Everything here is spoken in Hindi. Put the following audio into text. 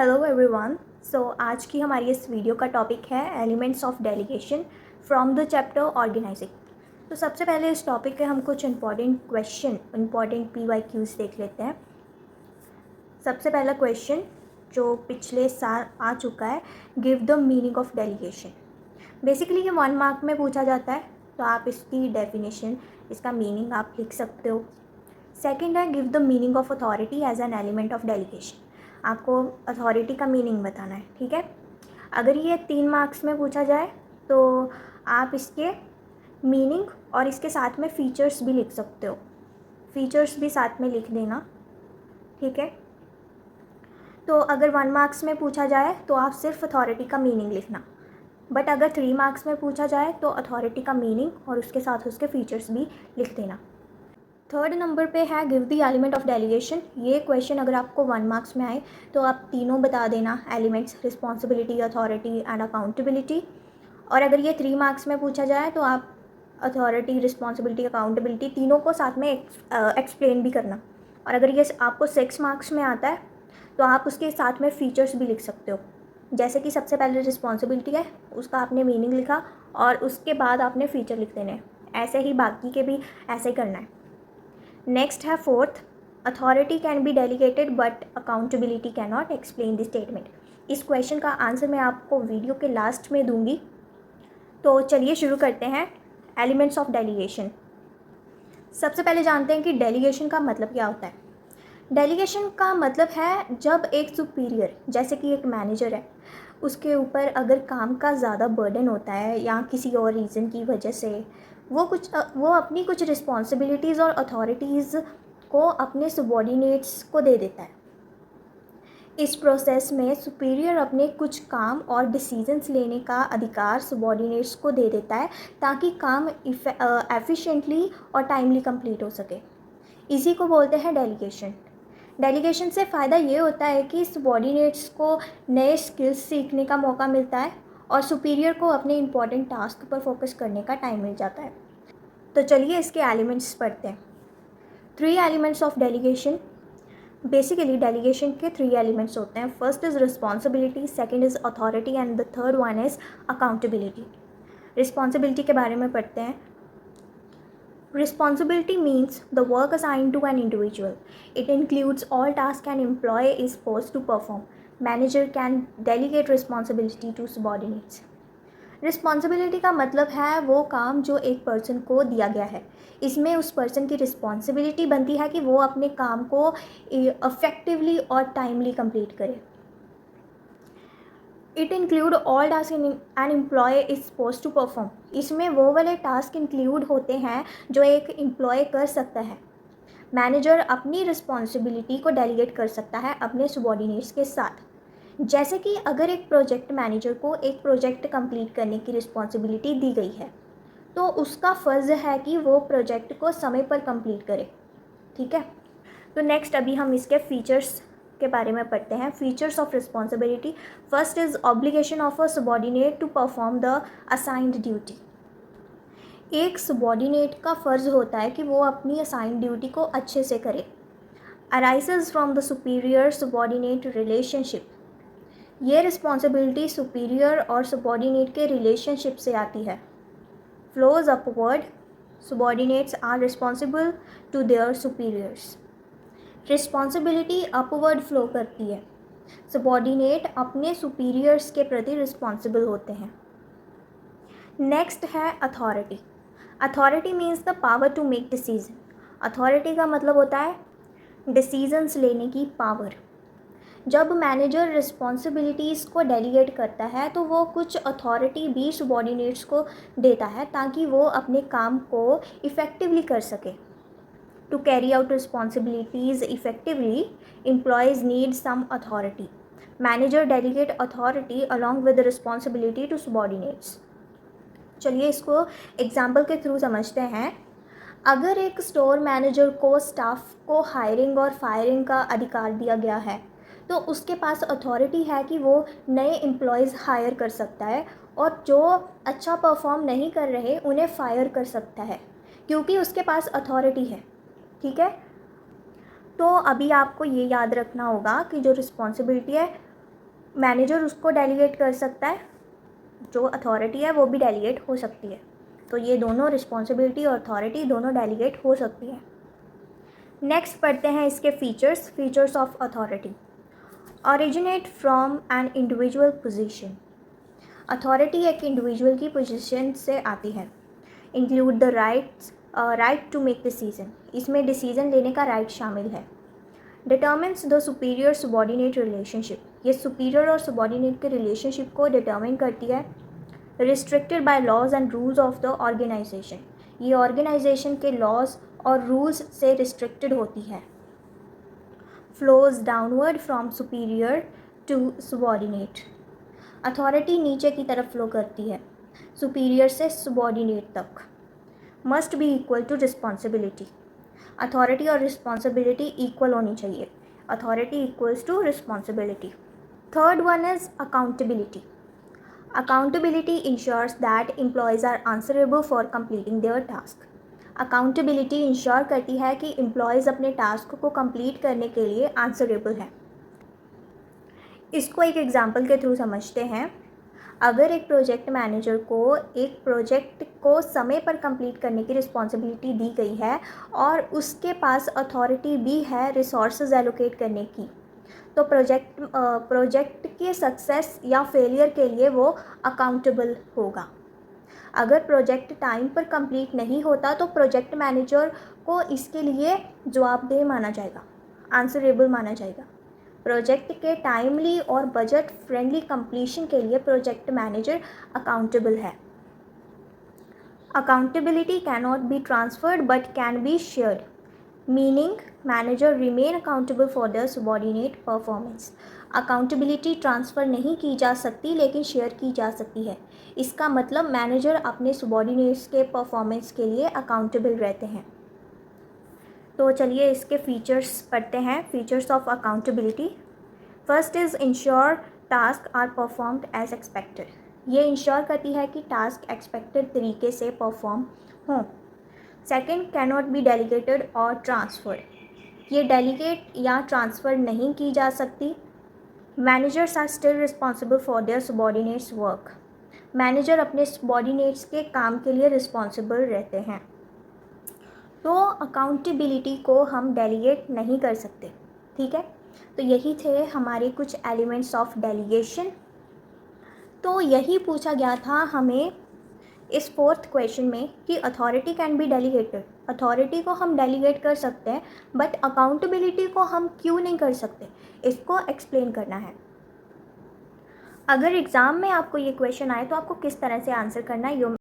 Hello everyone. आज की हमारी इस वीडियो का टॉपिक है elements of delegation from the chapter organising. तो सबसे पहले इस टॉपिक के हम कुछ इंपॉर्टेंट क्वेश्चन, इंपॉर्टेंट PYQs देख लेते हैं। सबसे पहला क्वेश्चन जो पिछले साल आ चुका है, give the meaning of delegation. Basically ये 1 मार्क में पूछा जाता है, तो आप इसकी डेफिनेशन, इसका मीनिंग आप लिख सकते हो। सेकेंड है give the meaning of authority as an element of delegation. आपको अथॉरिटी का मीनिंग बताना है, ठीक है। अगर ये 3 मार्क्स में पूछा जाए तो आप इसके मीनिंग और इसके साथ में फ़ीचर्स भी लिख सकते हो। फ़ीचर्स भी साथ में लिख देना, ठीक है। तो अगर 1 मार्क्स में पूछा जाए तो आप सिर्फ अथॉरिटी का मीनिंग लिखना, बट अगर 3 मार्क्स में पूछा जाए तो अथॉरिटी का मीनिंग और उसके साथ उसके फ़ीचर्स भी लिख देना। थर्ड नंबर पे है give the element of delegation. ये क्वेश्चन अगर आपको 1 मार्क्स में आए तो आप तीनों बता देना, elements, responsibility, authority and accountability. और अगर ये 3 मार्क्स में पूछा जाए तो आप अथॉरिटी, रिस्पॉन्सिबिलिटी, अकाउंटेबिलिटी तीनों को साथ में एक्सप्लेन भी करना। और अगर ये आपको 6 मार्क्स में आता है तो आप उसके साथ में फ़ीचर्स भी लिख सकते हो। जैसे कि सबसे पहले रिस्पॉन्सिबिलिटी है, उसका आपने मीनिंग लिखा और उसके बाद आपने फ़ीचर लिख देने। ऐसे ही बाकी के भी ऐसे ही करना है। नेक्स्ट है fourth, authority can be delegated but accountability can not, explain the statement. इस क्वेश्चन का आंसर मैं आपको वीडियो के लास्ट में दूंगी। तो चलिए शुरू करते हैं। Elements of delegation. सबसे पहले जानते हैं कि डेलीगेशन का मतलब क्या होता है। डेलीगेशन का मतलब है जब एक सुपीरियर, जैसे कि एक मैनेजर है, उसके ऊपर अगर काम का ज़्यादा बर्डन होता है या किसी और रीज़न की वजह से वो अपनी कुछ रिस्पॉन्सिबिलिटीज़ और अथॉरिटीज़ को अपने सबॉर्डिनेट्स को दे देता है। इस प्रोसेस में सुपीरियर अपने कुछ काम और डिसीजंस लेने का अधिकार सबॉर्डिनेट्स को दे देता है ताकि काम एफिशिएंटली और टाइमली कंप्लीट हो सके। इसी को बोलते हैं डेलीगेशन। डेलीगेशन से फ़ायदा ये होता है कि सबॉर्डिनेट्स को नए स्किल्स सीखने का मौका मिलता है और सुपीरियर को अपने इम्पॉर्टेंट टास्क पर फोकस करने का टाइम मिल जाता है। तो चलिए इसके एलिमेंट्स पढ़ते हैं। 3 elements of delegation. Basically delegation के 3 एलिमेंट्स होते हैं। First is responsibility, second is authority and the third one is accountability. Responsibility के बारे में पढ़ते हैं। Responsibility means the work assigned to an individual. It includes all tasks an employee is supposed to perform. Manager can delegate responsibility to subordinates. Responsibility का मतलब है वो काम जो एक पर्सन को दिया गया है। इसमें उस पर्सन की रिस्पॉन्सिबिलिटी बनती है कि वो अपने काम को इफ़ेक्टिवली और टाइमली कंप्लीट करे। It include all task an employee is suppose to perform. इसमें वो वाले टास्क इंक्लूड होते हैं जो एक एम्प्लॉय कर सकता है। मैनेजर अपनी रिस्पॉन्सिबिलिटी को डेलीगेट कर सकता है अपने सबॉर्डिनेट्स के साथ। जैसे कि अगर एक प्रोजेक्ट मैनेजर को एक प्रोजेक्ट कंप्लीट करने की रिस्पॉन्सिबिलिटी दी गई है तो उसका फ़र्ज़ है कि वो प्रोजेक्ट को समय पर कंप्लीट करे, ठीक है। तो नेक्स्ट अभी हम इसके फीचर्स के बारे में पढ़ते हैं। Features of responsibility. First is obligation of a subordinate to perform the assigned duty. एक सबॉर्डिनेट का फ़र्ज़ होता है कि वो अपनी असाइंड ड्यूटी को अच्छे से करे। Arises from the superior subordinate relationship. ये रिस्पॉन्सिबिलिटी सुपीरियर और सबॉर्डिनेट के रिलेशनशिप से आती है। Flows upward, subordinates are responsible to their superiors. Responsibility upward flow करती है। सबॉर्डिनेट अपने सुपीरियर्स के प्रति रिस्पॉन्सिबल होते हैं। नेक्स्ट है authority. Authority means the power to make decision. Authority का मतलब होता है डिसीजंस लेने की पावर। जब मैनेजर रिस्पॉन्सिबिलिटीज़ को डेलीगेट करता है तो वो कुछ अथॉरिटी भी सबॉर्डिनेट्स को देता है ताकि वो अपने काम को इफ़ेक्टिवली कर सके। To carry out responsibilities effectively, employees need some authority. Manager delegate authority along with the responsibility to subordinates. चलिए इसको एग्जाम्पल के थ्रू समझते हैं। अगर एक स्टोर मैनेजर को स्टाफ को हायरिंग और फायरिंग का अधिकार दिया गया है तो उसके पास अथॉरिटी है कि वो नए एम्प्लॉयज़ हायर कर सकता है और जो अच्छा परफॉर्म नहीं कर रहे उन्हें फायर कर सकता है, क्योंकि उसके पास अथॉरिटी है, ठीक है। तो अभी आपको ये याद रखना होगा कि जो रिस्पॉन्सिबिलिटी है मैनेजर उसको डेलीगेट कर सकता है, जो अथॉरिटी है वो भी डेलीगेट हो सकती है। तो ये दोनों रिस्पॉन्सिबिलिटी और अथॉरिटी दोनों डेलीगेट हो सकती है। नेक्स्ट पढ़ते हैं इसके features of authority. Originate from an individual position. Authority एक इंडिविजुअल की पोजीशन से आती है। Include the right to make decision, इसमें डिसीजन लेने का राइट शामिल है। Determines the superior subordinate relationship, ये सुपीरियर और सबॉर्डिनेट के रिलेशनशिप को डिटर्मिन करती है। Restricted by laws and rules of the organisation, ये ऑर्गेनाइजेशन के लॉज और रूल्स से रिस्ट्रिक्टेड होती है। Flows downward from superior to subordinate, authority नीचे की तरफ फ्लो करती है, सुपीरियर से सबॉर्डिनेट तक। Must be equal to responsibility, authority और रिस्पॉन्सिबिलिटी इक्वल होनी चाहिए, authority equals to responsibility. Third one is accountability. Accountability ensures that employees are answerable for completing their task, accountability ensure करती है कि एम्प्लॉयज़ अपने टास्क को कंप्लीट करने के लिए आंसरेबल हैं। इसको एक एग्जांपल के थ्रू समझते हैं। अगर एक प्रोजेक्ट मैनेजर को एक प्रोजेक्ट को समय पर कंप्लीट करने की रिस्पॉन्सिबिलिटी दी गई है और उसके पास अथॉरिटी भी है रिसोर्सेज एलोकेट करने की, तो प्रोजेक्ट के सक्सेस या फेलियर के लिए वो अकाउंटेबल होगा। अगर प्रोजेक्ट टाइम पर कंप्लीट नहीं होता तो प्रोजेक्ट मैनेजर को इसके लिए जवाबदेह माना जाएगा, आंसरेबल माना जाएगा। प्रोजेक्ट के टाइमली और बजट फ्रेंडली कंप्लीशन के लिए प्रोजेक्ट मैनेजर अकाउंटेबल है। Accountability can not be transferred but can be shared, meaning manager remain accountable for their subordinate performance. Accountability transfer नहीं की जा सकती लेकिन शेयर की जा सकती है। इसका मतलब मैनेजर अपने सबॉर्डिनेट्स के परफॉर्मेंस के लिए अकाउंटेबल रहते हैं। तो चलिए इसके फीचर्स पढ़ते हैं, features of accountability. First is ensure task are performed as expected, ये इंश्योर करती है कि टास्क एक्सपेक्टेड तरीके से परफॉर्म हों। Second, can not be delegated और ट्रांसफर्ड, ये डेलीगेट या ट्रांसफ़र नहीं की जा सकती। Managers are still responsible for their subordinates work, manager अपने सबॉर्डिनेट्स के काम के लिए रिस्पॉन्सिबल रहते हैं। तो अकाउंटेबिलिटी को हम डेलीगेट नहीं कर सकते, ठीक है। तो यही थे हमारे कुछ एलिमेंट्स ऑफ डेलीगेशन। तो यही पूछा गया था हमें इस फोर्थ क्वेश्चन में कि authority can be delegated, authority को हम डेलीगेट कर सकते हैं बट अकाउंटेबिलिटी को हम क्यों नहीं कर सकते, इसको एक्सप्लेन करना है। अगर एग्ज़ाम में आपको ये क्वेश्चन आए तो आपको किस तरह से आंसर करना है